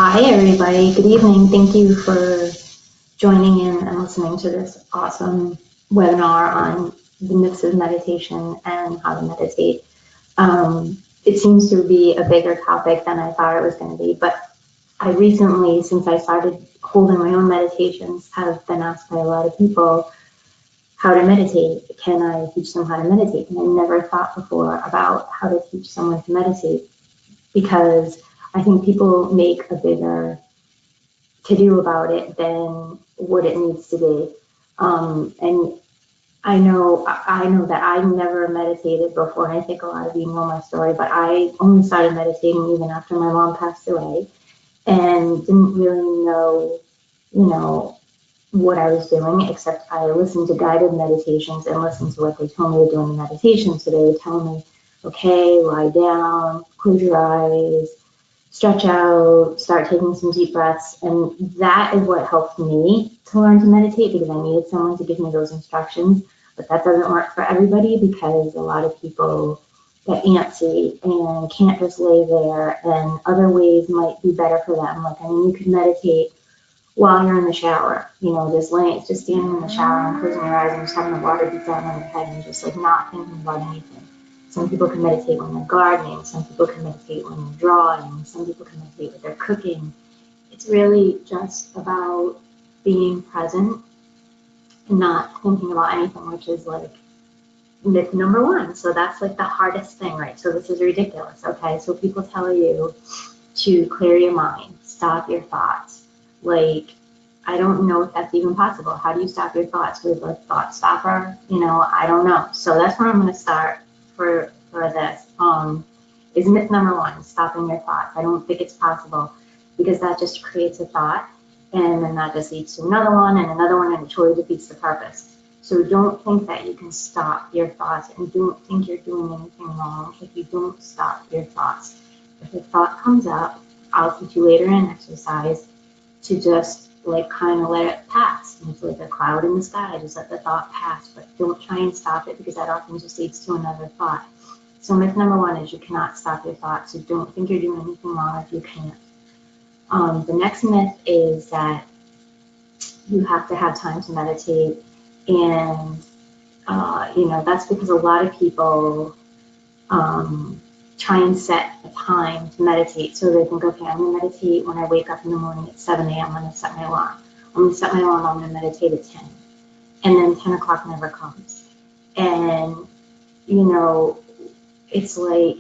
Hi, everybody. Good evening. Thank you for joining in and listening to this awesome webinar on the myths of meditation and how to meditate. It seems to be a bigger topic than I thought it was going to be, but I recently, since I started holding my own meditations, have been asked by a lot of people how to meditate. Can I teach them how to meditate? And I never thought before about how to teach someone to meditate, because I think people make a bigger to do about it than what it needs to be. And I know that I never meditated before, and I think a lot of you know my story, but I only started meditating even after my mom passed away, and didn't really know, what I was doing, except I listened to guided meditations and listened to what they told me to do in the meditation. So they would tell me, okay, lie down, close your eyes, stretch out, start taking some deep breaths. And that is what helped me to learn to meditate, because I needed someone to give me those instructions. But that doesn't work for everybody, because a lot of people get antsy and can't just lay there, and other ways might be better for them. Like, you could meditate while you're in the shower, just standing in the shower and closing your eyes and just having the water beat down on your head and just like not thinking about anything. Some people can meditate when they're gardening, some people can meditate when they're drawing, some people can meditate when they're cooking. It's really just about being present and not thinking about anything, which is like myth number one. So that's like the hardest thing, right? So this is ridiculous, okay? So people tell you to clear your mind, stop your thoughts. Like, I don't know if that's even possible. How do you stop your thoughts with a thought stopper? I don't know. So that's where I'm going to start for this. Is myth number one, stopping your thoughts. I don't think it's possible, because that just creates a thought, and then that just leads to another one, and it totally defeats the purpose. So don't think that you can stop your thoughts, and don't think you're doing anything wrong if you don't stop your thoughts. If a thought comes up, I'll teach you later in exercise to just like kind of let it pass. It's like a cloud in the sky, just let the thought pass, but don't try and stop it, because that often just leads to another thought. So myth number one is you cannot stop your thoughts. So don't think you're doing anything wrong if you can't. The next myth is that you have to have time to meditate, and that's because a lot of people try and set a time to meditate. So they think, okay, I'm going to meditate when I wake up in the morning at 7 a.m. I'm going to set my alarm. I'm going to set my alarm, I'm going to meditate at 10. And then 10 o'clock never comes. And, it's like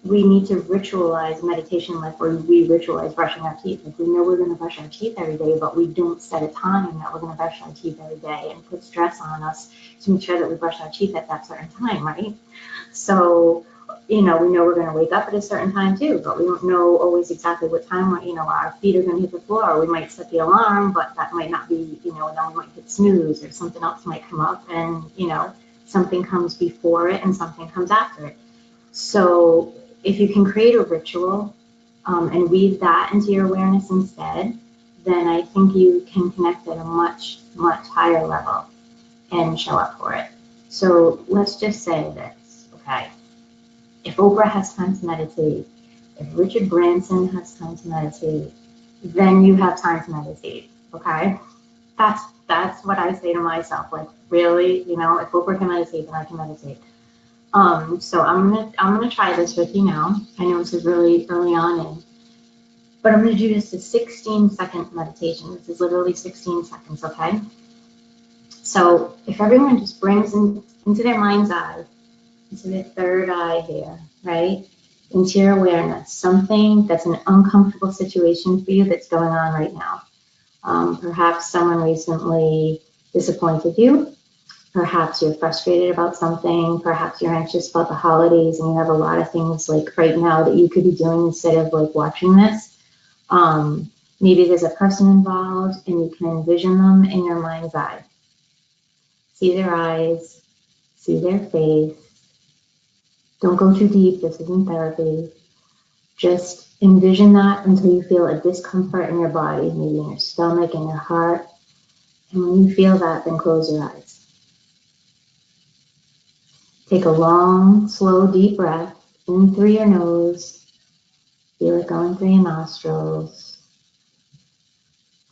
we need to ritualize meditation like we ritualize brushing our teeth. Like, we know we're going to brush our teeth every day, but we don't set a time that we're going to brush our teeth every day and put stress on us to make sure that we brush our teeth at that certain time, right? So, we know we're going to wake up at a certain time too, but we don't know always exactly what time, our feet are going to hit the floor. We might set the alarm, but that might not be, and then we might hit snooze, or something else might come up, and, something comes before it and something comes after it. So if you can create a ritual and weave that into your awareness instead, then I think you can connect at a much, much higher level and show up for it. So let's just say this, okay? If Oprah has time to meditate, if Richard Branson has time to meditate, then you have time to meditate, okay? That's what I say to myself. Like, really, if Oprah can meditate, then I can meditate. So I'm gonna try this with you now. I know this is really early on in, but I'm gonna do just a 16-second meditation. This is literally 16 seconds, okay? So if everyone just brings into their mind's eye, into their third eye here, right? Into your awareness, something that's an uncomfortable situation for you that's going on right now. Perhaps someone recently disappointed you. Perhaps you're frustrated about something. Perhaps you're anxious about the holidays and you have a lot of things like right now that you could be doing instead of like watching this. Maybe there's a person involved and you can envision them in your mind's eye. See their eyes, see their face. Don't go too deep, this isn't therapy. Just envision that until you feel a discomfort in your body, maybe in your stomach and your heart. And when you feel that, then close your eyes. Take a long, slow, deep breath in through your nose Feel it going through your nostrils,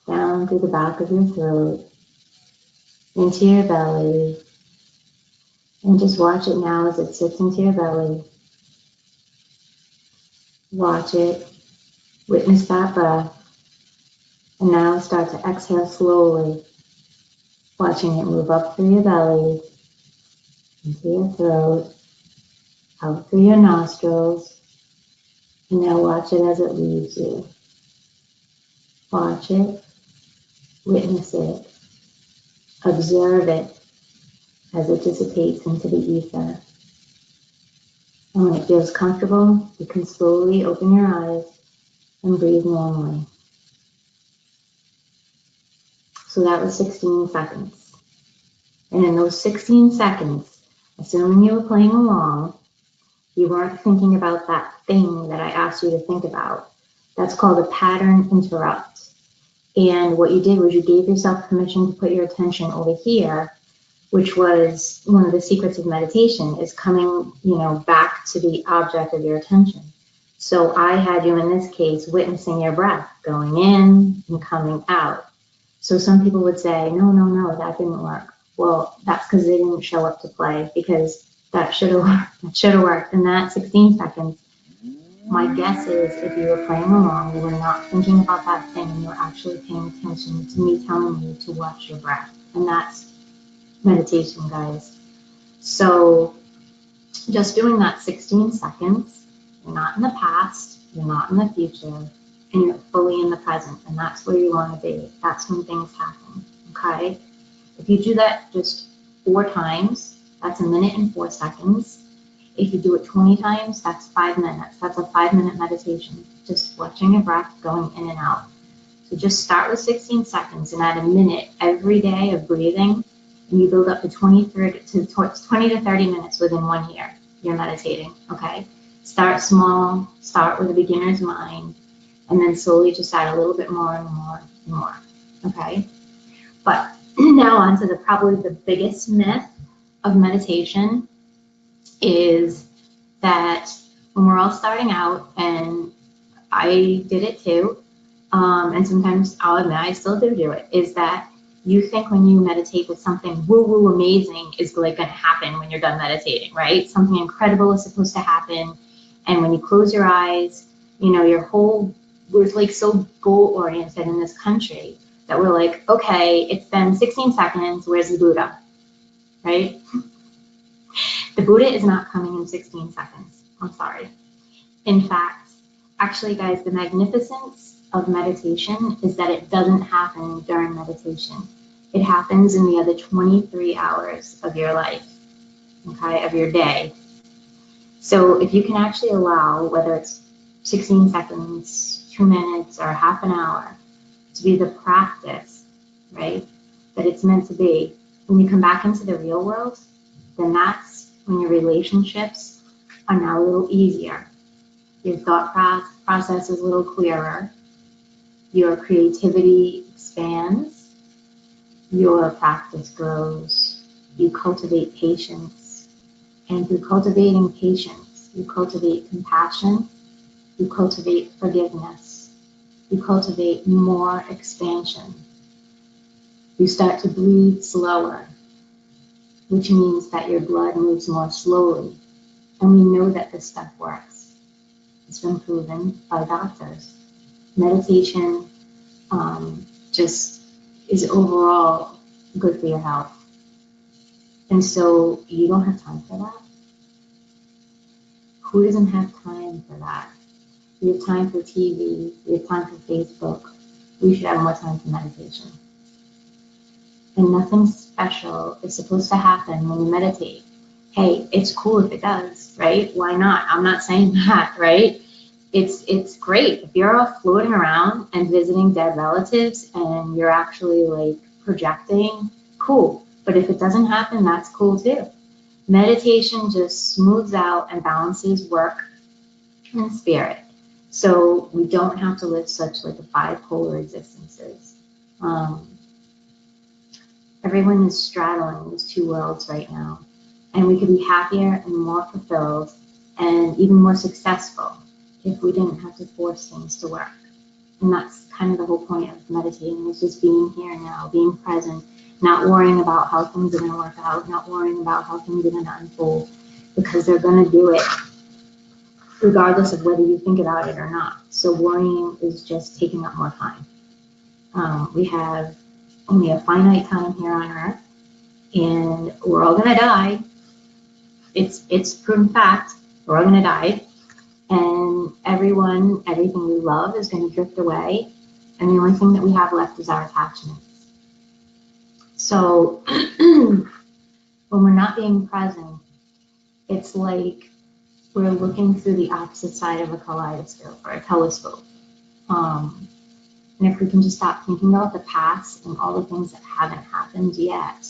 down through the back of your throat, into your belly, and just watch it now as it sits into your belly. Watch it, witness that breath, and now start to exhale slowly, watching it move up through your belly, into your throat, out through your nostrils, and now watch it as it leaves you. Watch it, witness it, observe it as it dissipates into the ether. And when it feels comfortable, you can slowly open your eyes and breathe normally. So that was 16 seconds. And in those 16 seconds, assuming you were playing along, you weren't thinking about that thing that I asked you to think about. That's called a pattern interrupt. And what you did was you gave yourself permission to put your attention over here, which was one of the secrets of meditation, is coming, back to the object of your attention. So I had you in this case witnessing your breath going in and coming out. So some people would say, no, that didn't work. Well, that's because they didn't show up to play, because that should have worked. In that 16 seconds, my guess is if you were playing along, you were not thinking about that thing, and you were actually paying attention to me telling you to watch your breath. And that's meditation, guys. So just doing that 16 seconds, you're not in the past, you're not in the future, and you're fully in the present. And that's where you want to be. That's when things happen. Okay? If you do that just 4 times, that's 1 minute and 4 seconds. If you do it 20 times, that's 5 minutes. That's a 5-minute meditation. Just watching your breath going in and out. So just start with 16 seconds and add a minute every day of breathing, and you build up to 20 to 30 minutes within 1 year. You're meditating, okay? Start small, start with a beginner's mind, and then slowly just add a little bit more and more and more, okay? But now on to probably the biggest myth of meditation is that when we're all starting out, and I did it too, and sometimes I'll admit I still do it, is that you think when you meditate that something woo-woo amazing is like going to happen when you're done meditating, right? Something incredible is supposed to happen, and when you close your eyes, we're like so goal-oriented in this country that we're like, okay, it's been 16 seconds, where's the Buddha, right? The Buddha is not coming in 16 seconds. I'm sorry. In fact, actually, guys, the magnificence of meditation is that it doesn't happen during meditation. It happens in the other 23 hours of your life, okay, of your day. So if you can actually allow, whether it's 16 seconds, 2 minutes, or half an hour, to be the practice, right, that it's meant to be, when you come back into the real world, then that's when your relationships are now a little easier. Your thought process is a little clearer. Your creativity expands. Your practice grows. You cultivate patience. And through cultivating patience, you cultivate compassion. You cultivate forgiveness. You cultivate more expansion. You start to breathe slower, which means that your blood moves more slowly. And we know that this stuff works. It's been proven by doctors. Meditation just is overall good for your health. And so you don't have time for that? Who doesn't have time for that? We have time for TV, we have time for Facebook. We should have more time for meditation. And nothing special is supposed to happen when you meditate. Hey, it's cool if it does, right? Why not? I'm not saying that, right? It's great if you're all floating around and visiting dead relatives and you're actually like projecting, cool. But if it doesn't happen, that's cool too. Meditation just smooths out and balances work and spirit. So we don't have to live such like a bipolar existences. Everyone is straddling these two worlds right now. And we could be happier and more fulfilled and even more successful if we didn't have to force things to work. And that's kind of the whole point of meditating, is just being here now, being present, not worrying about how things are going to work out, not worrying about how things are going to unfold, because they're going to do it regardless of whether you think about it or not. So worrying is just taking up more time. We have only a finite time here on Earth, and we're all going to die. It's proven fact. We're all going to die, and everyone, everything we love is going to drift away, and the only thing that we have left is our attachments. So when we're not being present, it's like we're looking through the opposite side of a kaleidoscope or a telescope. And if we can just stop thinking about the past and all the things that haven't happened yet,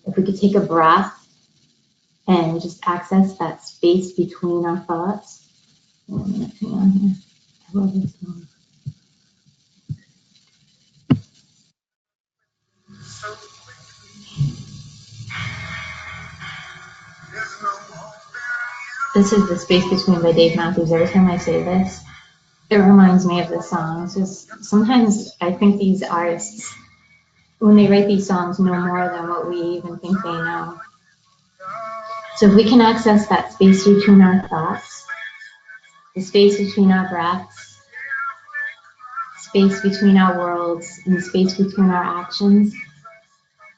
if we could take a breath and just access that space between our thoughts. Wait a minute, hang on here. I love this song. This is The Space Between by Dave Matthews. Every time I say this, it reminds me of this song. It's just, sometimes I think these artists, when they write these songs, know more than what we even think they know. So if we can access that space between our thoughts, the space between our breaths, space between our worlds, and the space between our actions,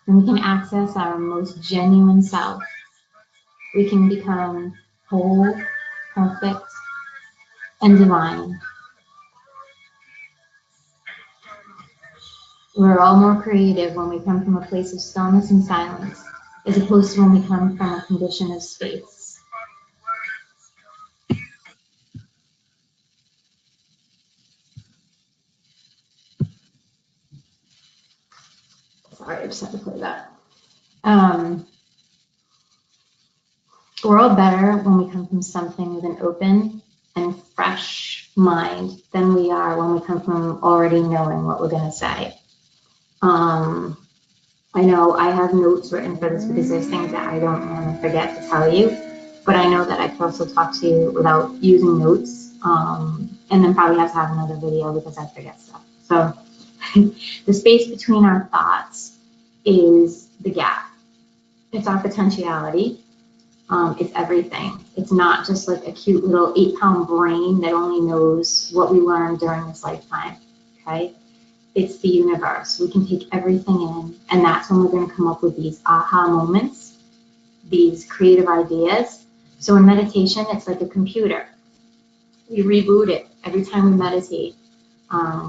then we can access our most genuine self. We can become whole, perfect, and divine. We're all more creative when we come from a place of stillness and silence, as opposed to when we come from a condition of space. Sorry, I just had to play that. We're all better when we come from something with an open and fresh mind than we are when we come from already knowing what we're going to say. I know I have notes written for this because there's things that I don't want to forget to tell you, but I know that I can also talk to you without using notes, and then probably have to have another video because I forget stuff. So the space between our thoughts is the gap. It's our potentiality. It's everything. It's not just like a cute little 8-pound brain that only knows what we learned during this lifetime, okay? It's the universe. We can take everything in, and that's when we're going to come up with these aha moments, these creative ideas. So in meditation, it's like a computer. We reboot it every time we meditate.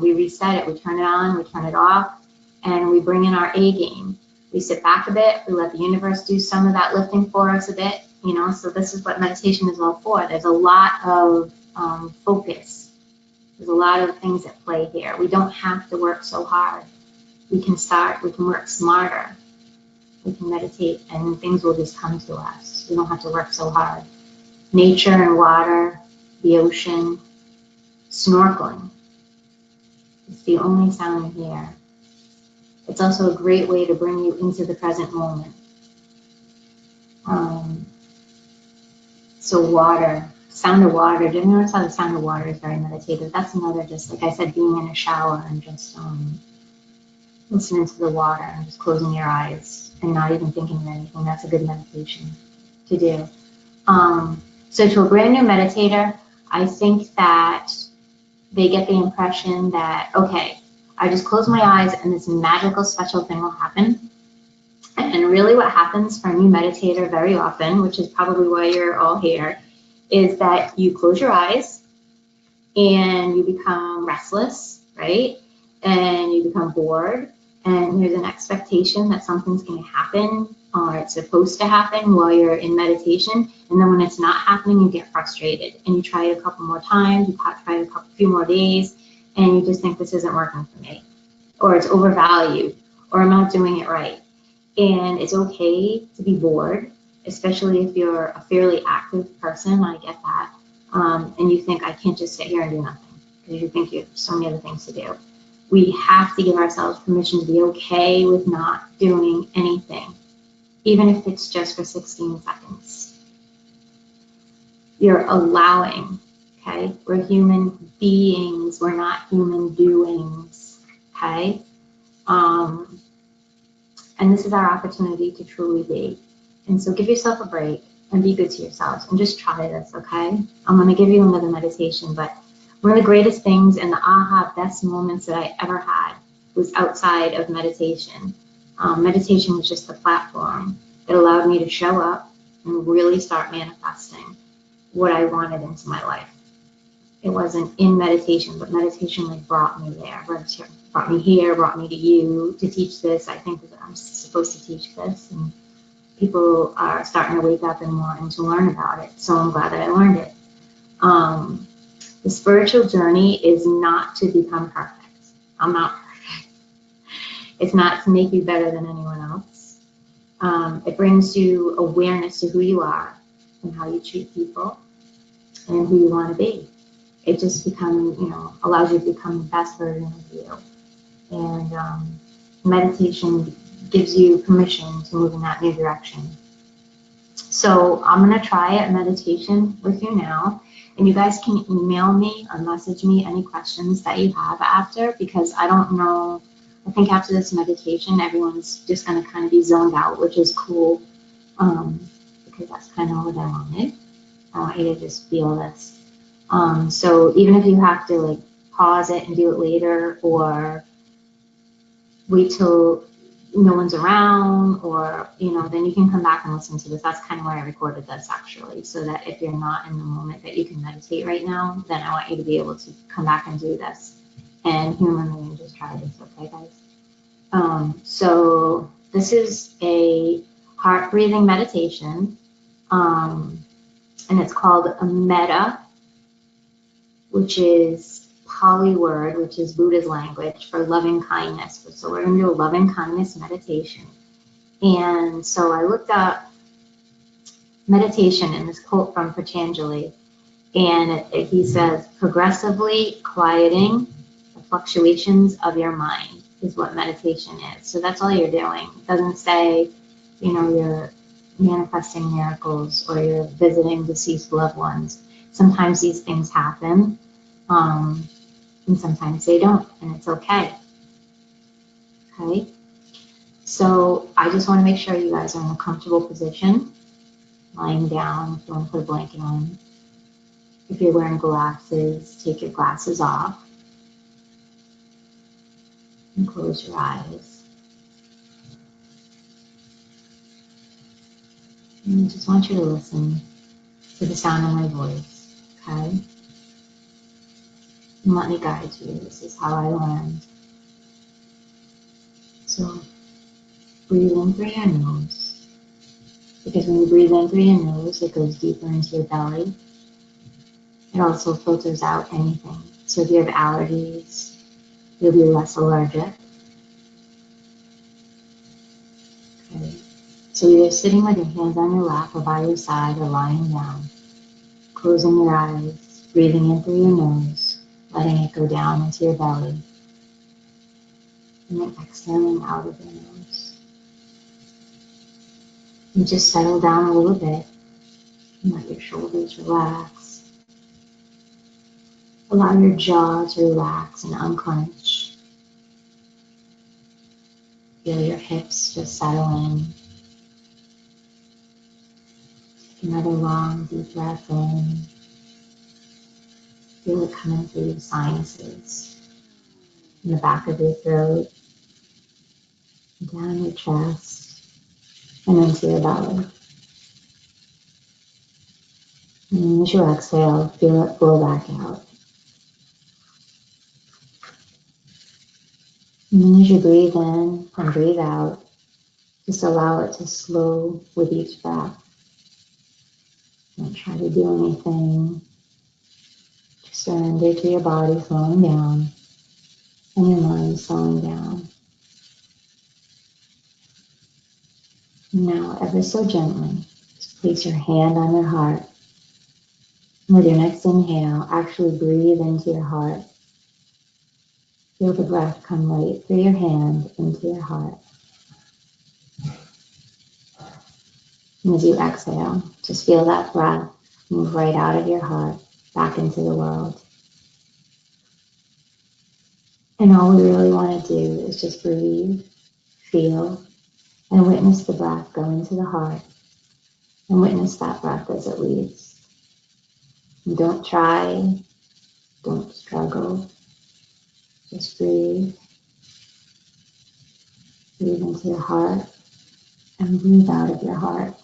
We reset it. We turn it on, we turn it off, and we bring in our A game. We sit back a bit. We let the universe do some of that lifting for us a bit. You know, so this is what meditation is all for. There's a lot of focus. There's a lot of things at play here. We don't have to work so hard. We can work smarter. We can meditate and things will just come to us. We don't have to work so hard. Nature and water, the ocean, snorkeling. It's the only sound here. It's also a great way to bring you into the present moment. So water, sound of water. Did you notice how the sound of water is very meditative? That's another, just like I said, being in a shower and just listening to the water and just closing your eyes and not even thinking of anything. That's a good meditation to do. So to a brand new meditator, I think that they get the impression that, okay, I just close my eyes and this magical special thing will happen. And really what happens for a new meditator very often, which is probably why you're all here, is that you close your eyes and you become restless, right? And you become bored, and there's an expectation that something's going to happen or it's supposed to happen while you're in meditation. And then when it's not happening, you get frustrated and you try it a couple more times, you try it a few more days, and you just think this isn't working for me, or it's overvalued, or I'm not doing it right. And it's okay to be bored, especially if you're a fairly active person. I get that. And you think, I can't just sit here and do nothing, because you think you have so many other things to do. We have to give ourselves permission to be okay with not doing anything, even if it's just for 16 seconds. You're allowing, okay? We're human beings, we're not human doings, okay? And this is our opportunity to truly be. And so give yourself a break and be good to yourselves and just try this, okay? I'm gonna give you another meditation, but one of the greatest things and the aha best moments that I ever had was outside of meditation. Meditation was just the platform that allowed me to show up and really start manifesting what I wanted into my life. It wasn't in meditation, but meditation like brought me there, brought me here, brought me to you to teach this. I think that I'm supposed to teach this, and people are starting to wake up and wanting to learn about it. So I'm glad that I learned it. The spiritual journey is not to become perfect. I'm not perfect. It's not to make you better than anyone else. It brings you awareness to who you are and how you treat people and who you want to be. It just allows you to become the best version of you. And meditation gives you permission to move in that new direction. So I'm going to try a meditation with you now. And you guys can email me or message me any questions that you have after, because I don't know. I think after this meditation, everyone's just going to kind of be zoned out, which is cool, because that's kind of what I wanted. I want you to just feel this. So even if you have to like pause it and do it later, or wait till no one's around, or then you can come back and listen to this. That's kind of why I recorded this, actually, so that if you're not in the moment that you can meditate right now, then I want you to be able to come back and do this and humor me and just try this, okay, guys? So this is a heart breathing meditation, and it's called a metta, which is Pali word, which is Buddha's language for loving kindness. So we're going to do a loving kindness meditation. And so I looked up meditation in this quote from Patanjali, and he says, progressively quieting the fluctuations of your mind is what meditation is. So that's all you're doing. It doesn't say, you're manifesting miracles or you're visiting deceased loved ones. Sometimes these things happen. And sometimes they don't, and it's okay. Okay? So I just want to make sure you guys are in a comfortable position, lying down. If you want to put a blanket on. If you're wearing glasses, take your glasses off and close your eyes. And I just want you to listen to the sound of my voice, okay? And let me guide you. This is how I learned. So breathe in through your nose, because when you breathe in through your nose, it goes deeper into your belly. It also filters out anything. So if you have allergies, you'll be less allergic. Okay. So you're sitting with your hands on your lap or by your side or lying down, closing your eyes, breathing in through your nose, letting it go down into your belly, and then exhaling out of your nose. And just settle down a little bit and let your shoulders relax. Allow your jaw to relax and unclench. Feel your hips just settle in. Take another long, deep breath in. Feel it coming through your sinuses, in the back of your throat, down your chest, and into your belly. And as you exhale, feel it flow back out. And then as you breathe in and breathe out, just allow it to slow with each breath. Don't try to do anything. Just surrender to your body slowing down and your mind slowing down. And now, ever so gently, just place your hand on your heart. And with your next inhale, actually breathe into your heart. Feel the breath come right through your hand into your heart. And as you exhale, just feel that breath move right out of your heart back into the world. And all we really want to do is just breathe, feel, and witness the breath go into the heart, and witness that breath as it leaves. And don't try, don't struggle, just breathe. Breathe into your heart and breathe out of your heart.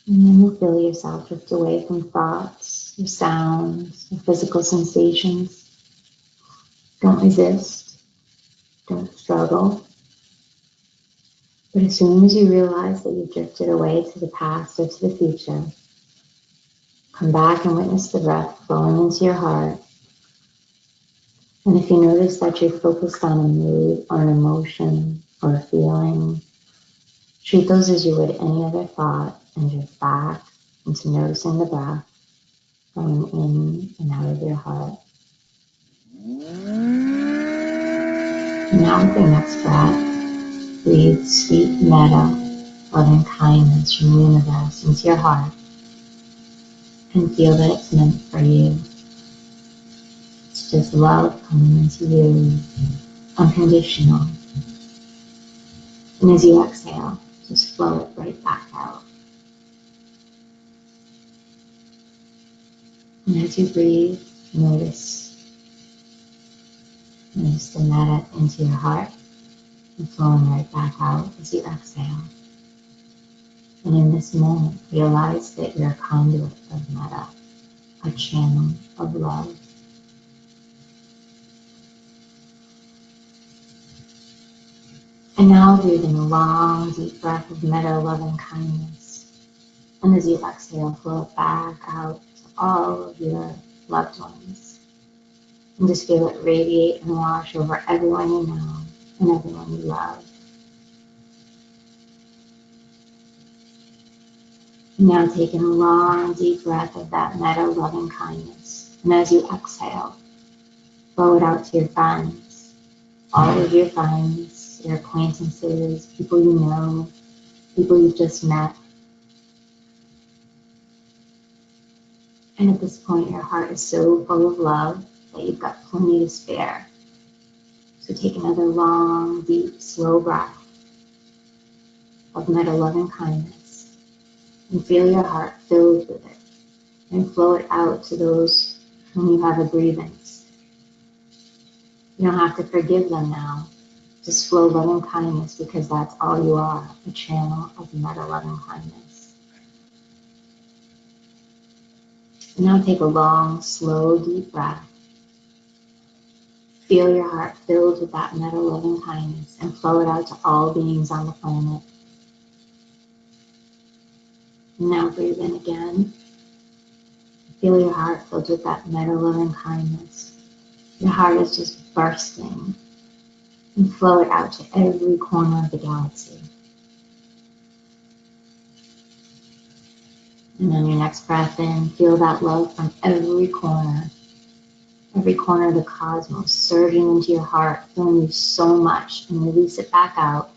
And then you'll feel yourself drift away from thoughts, or sounds, or physical sensations. Don't resist, don't struggle. But as soon as you realize that you've drifted away to the past or to the future, come back and witness the breath flowing into your heart. And if you notice that you're focused on a mood or an emotion or a feeling, treat those as you would any other thought and drift back into noticing the breath going in and out of your heart. And now with your next breath, breathe sweet metta, loving kindness from the universe into your heart and feel that it's meant for you. It's just love coming into you, unconditional. And as you exhale, just flow it right back out. And as you breathe, notice the metta into your heart and flowing right back out as you exhale. And in this moment, realize that you're a conduit of metta, a channel of love. And now breathe in a long, deep breath of metta, love, and kindness. And as you exhale, flow it back out to all of your loved ones. And just feel it radiate and wash over everyone you know and everyone you love. And now take in a long, deep breath of that metta, love, and kindness. And as you exhale, flow it out to your friends, all of your friends, your acquaintances, people you know, people you've just met. And at this point, your heart is so full of love that you've got plenty to spare. So take another long, deep, slow breath of metta, love, and kindness. And feel your heart filled with it. And flow it out to those whom you have a grievance. You don't have to forgive them now. Just flow love and kindness because that's all you are, a channel of metta, love, and kindness. And now take a long, slow, deep breath. Feel your heart filled with that metta, love, and kindness and flow it out to all beings on the planet. And now breathe in again. Feel your heart filled with that metta, love, and kindness. Your heart is just bursting. And flow it out to every corner of the galaxy. And on your next breath in, feel that love from every corner of the cosmos surging into your heart, filling you so much, and release it back out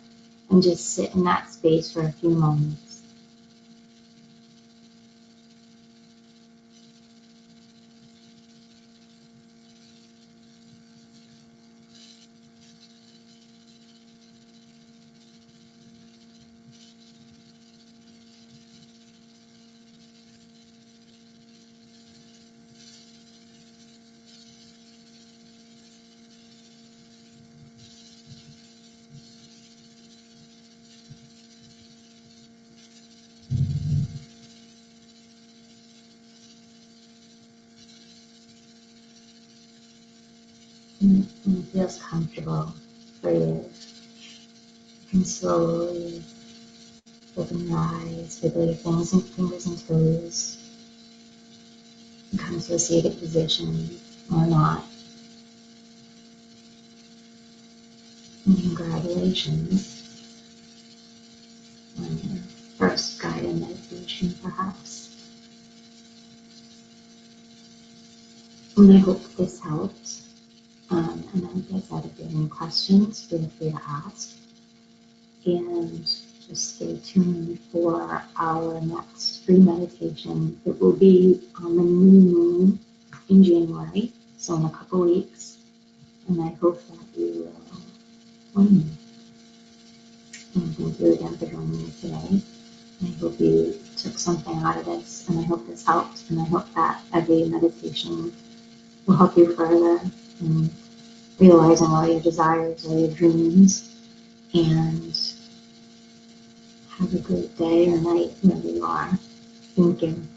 and just sit in that space for a few moments. And it feels comfortable for you. You can slowly open your eyes, wiggle your fingers and toes, and come to a seated position or not. And congratulations on your first guided meditation, perhaps. And I hope this helped. And then, like I said, if you have any questions, feel free to ask. And just stay tuned for our next free meditation. It will be on the new moon in January, so in a couple weeks, and I hope that you will join me. And thank you again for joining me today. I hope you took something out of this, and I hope this helped, and I hope that every meditation will help you further in realizing all your desires, all your dreams, and have a great day or night wherever you are. Thank you.